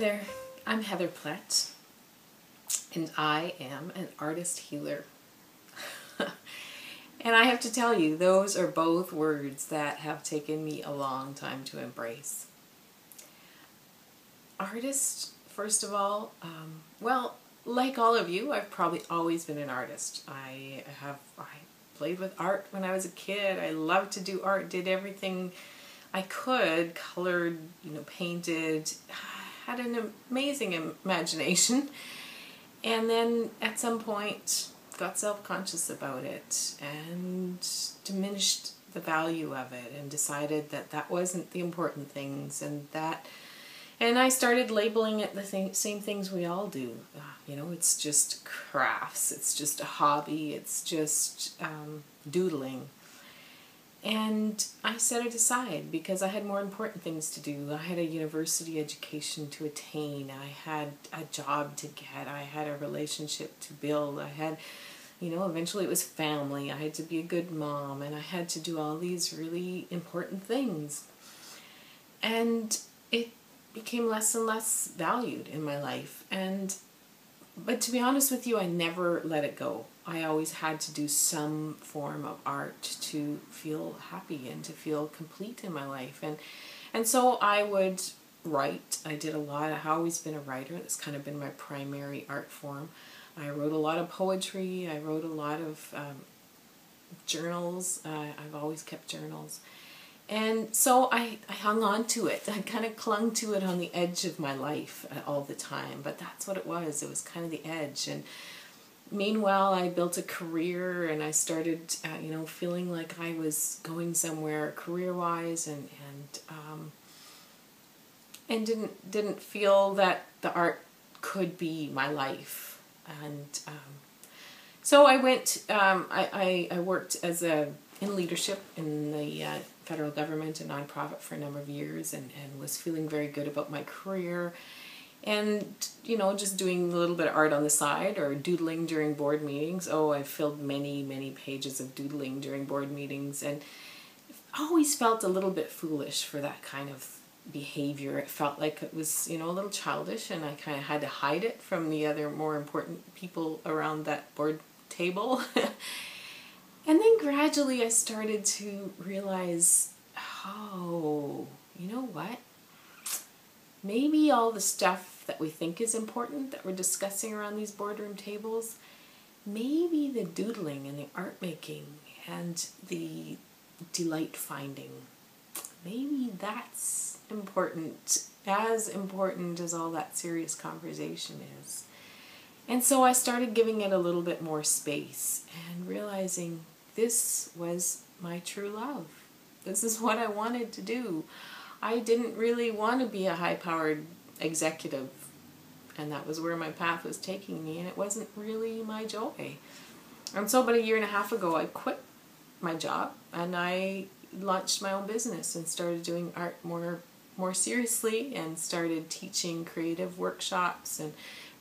Hi there, I'm Heather Plett, and I am an artist healer. And I have to tell you, those are both words that have taken me a long time to embrace. Artist, first of all, well, like all of you, I've probably always been an artist. I played with art when I was a kid. I loved to do art, did everything I could, colored, painted, had an amazing imagination. And then at some point got self-conscious about it and diminished the value of it and decided that that wasn't the important things, and I started labeling it the same things we all do. It's just crafts, it's just a hobby, it's just doodling. And I set it aside because I had more important things to do. I had a university education to attain. I had a job to get. I had a relationship to build. I had, eventually it was family. I had to be a good mom, and I had to do all these really important things. And it became less and less valued in my life. But to be honest with you, I never let it go. I always had to do some form of art to feel happy and to feel complete in my life. And so I would write. I did a lot. I've always been a writer. That's kind of been my primary art form. I wrote a lot of poetry. I wrote a lot of journals. I've always kept journals. And so I hung on to it. I kind of clung to it on the edge of my life all the time. But that's what it was. It was kind of the edge. And meanwhile, I built a career, and I started, feeling like I was going somewhere career-wise, and didn't feel that the art could be my life. And so I went. I worked in leadership in the federal government, a nonprofit, for a number of years, and was feeling very good about my career. And, just doing a little bit of art on the side or doodling during board meetings. Oh, I filled many, many pages of doodling during board meetings, and always felt a little bit foolish for that kind of behavior. It felt like it was, a little childish, and I kind of had to hide it from the other more important people around that board table. And then gradually I started to realize, oh, you know what? Maybe all the stuff that we think is important that we're discussing around these boardroom tables, maybe the doodling and the art making and the delight finding, maybe that's important as all that serious conversation is. And so I started giving it a little bit more space and realizing this was my true love. This is what I wanted to do. I didn't really want to be a high-powered executive, and that was where my path was taking me, and it wasn't really my joy. And so about 1.5 years ago, I quit my job, and I launched my own business and started doing art more seriously, and started teaching creative workshops and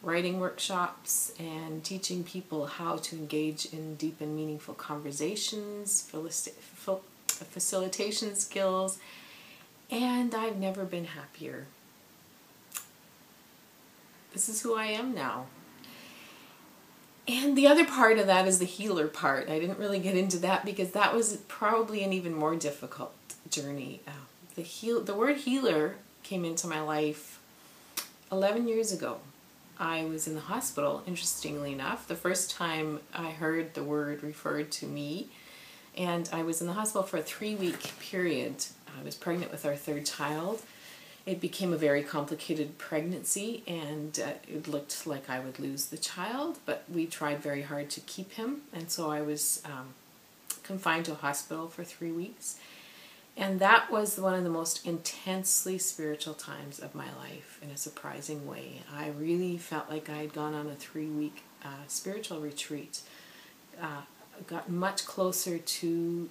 writing workshops and teaching people how to engage in deep and meaningful conversations, facilitation skills, and I've never been happier. This is who I am now. And the other part of that is the healer part. I didn't really get into that because that was probably an even more difficult journey. The word healer came into my life 11 years ago. I was in the hospital, interestingly enough. The first time I heard the word referred to me, and I was in the hospital for a 3-week period. I was pregnant with our 3rd child. It became a very complicated pregnancy, and it looked like I would lose the child, but we tried very hard to keep him, and so I was confined to a hospital for 3 weeks. And that was one of the most intensely spiritual times of my life in a surprising way. I really felt like I had gone on a 3-week spiritual retreat. Got much closer to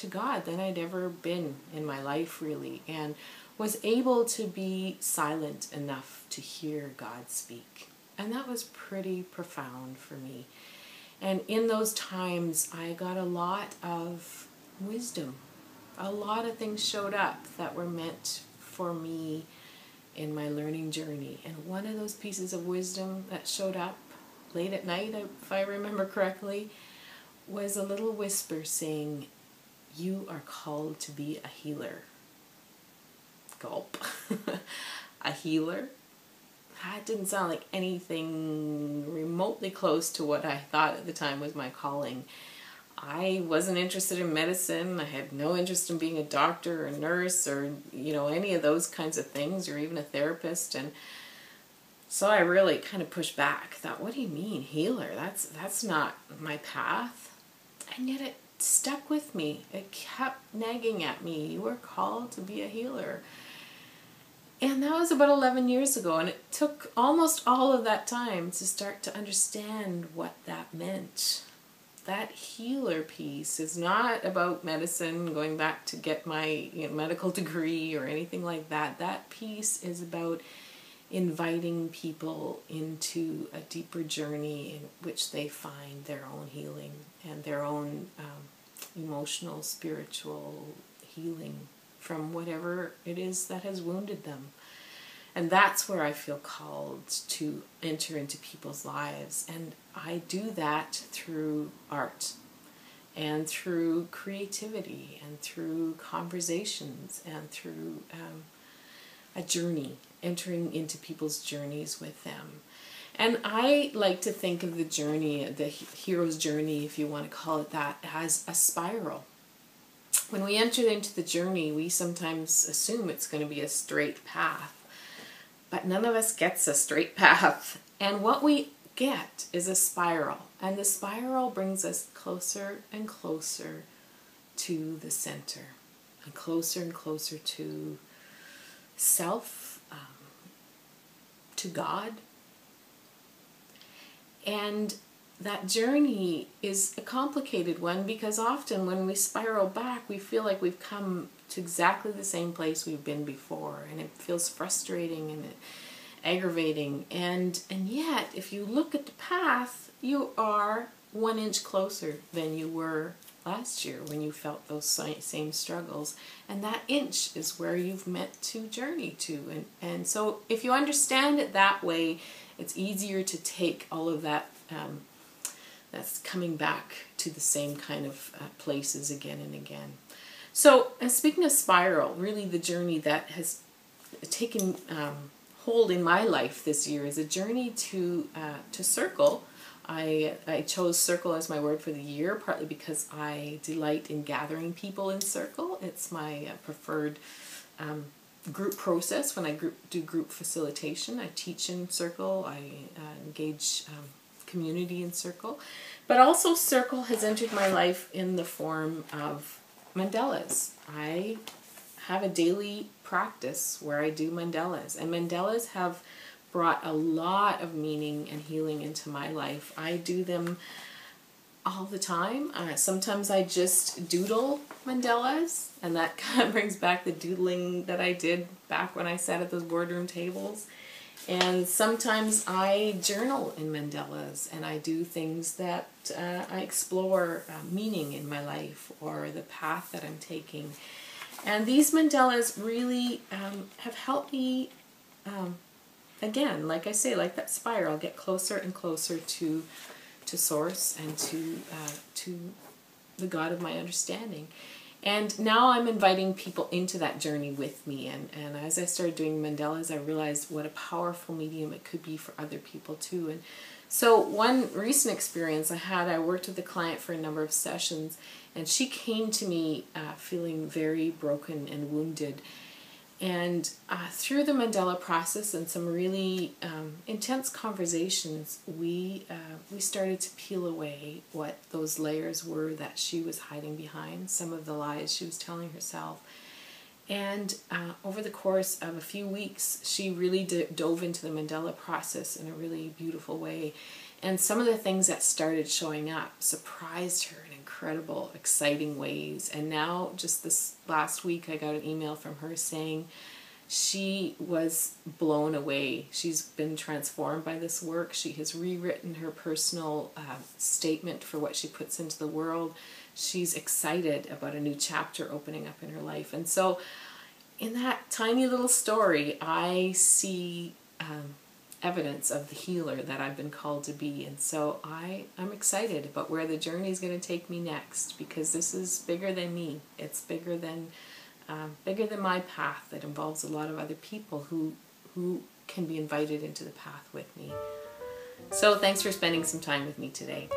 God than I'd ever been in my life, really, and was able to be silent enough to hear God speak. And that was pretty profound for me. And in those times, I got a lot of wisdom. A lot of things showed up that were meant for me in my learning journey. And one of those pieces of wisdom that showed up late at night, if I remember correctly, was a little whisper saying, "You are called to be a healer." Gulp. A healer? That didn't sound like anything remotely close to what I thought at the time was my calling. I wasn't interested in medicine. I had no interest in being a doctor or a nurse or, any of those kinds of things, or even a therapist. And so I really kind of pushed back. Thought, what do you mean, healer? That's not my path. And yet it stuck with me. It kept nagging at me. You were called to be a healer. And that was about 11 years ago, and it took almost all of that time to start to understand what that meant. That healer piece is not about medicine, going back to get my medical degree or anything like that. That piece is about inviting people into a deeper journey in which they find their own healing and their own emotional, spiritual healing from whatever it is that has wounded them. And that's where I feel called to enter into people's lives. And I do that through art and through creativity and through conversations and through a journey, entering into people's journeys with them. And I like to think of the journey, the hero's journey, if you want to call it that, as a spiral. When we enter into the journey, we sometimes assume it's going to be a straight path. But none of us gets a straight path. And what we get is a spiral. And the spiral brings us closer and closer to the center. And closer to self, to God. And that journey is a complicated one, because often when we spiral back, we feel like we've come to exactly the same place we've been before, and it feels frustrating and aggravating. And yet, if you look at the path, you are 1 inch closer than you were last year when you felt those same struggles. And that inch is where you've meant to journey to. And so if you understand it that way, it's easier to take all of that that's coming back to the same kind of places again and again. So, speaking of spiral, really the journey that has taken hold in my life this year is a journey to circle. I chose circle as my word for the year, partly because I delight in gathering people in circle. It's my preferred group process when I do group facilitation. I teach in circle. I engage community in circle. But also circle has entered my life in the form of mandalas. I have a daily practice where I do mandalas, and mandalas have brought a lot of meaning and healing into my life. I do them all the time. Sometimes I just doodle mandalas, and that kind of brings back the doodling that I did back when I sat at those boardroom tables. And sometimes I journal in mandalas, and I do things that I explore meaning in my life or the path that I'm taking. And these mandalas really have helped me, again, like I say, like that spiral, get closer and closer to Source and to the God of my understanding. And now I'm inviting people into that journey with me. And as I started doing mandalas, I realized what a powerful medium it could be for other people too. And so one recent experience I had, I worked with a client for a number of sessions, and she came to me feeling very broken and wounded. And through the mandala process and some really intense conversations, we started to peel away what those layers were that she was hiding behind, some of the lies she was telling herself. And over the course of a few weeks, she really dove into the mandala process in a really beautiful way. And some of the things that started showing up surprised her in incredible, exciting ways. And now, just this last week, I got an email from her saying she was blown away. She's been transformed by this work. She has rewritten her personal statement for what she puts into the world. She's excited about a new chapter opening up in her life. And so, in that tiny little story, I see evidence of the healer that I've been called to be. And so I'm excited about where the journey is going to take me next, because this is bigger than me. It's bigger than my path. That involves a lot of other people who can be invited into the path with me. So thanks for spending some time with me today.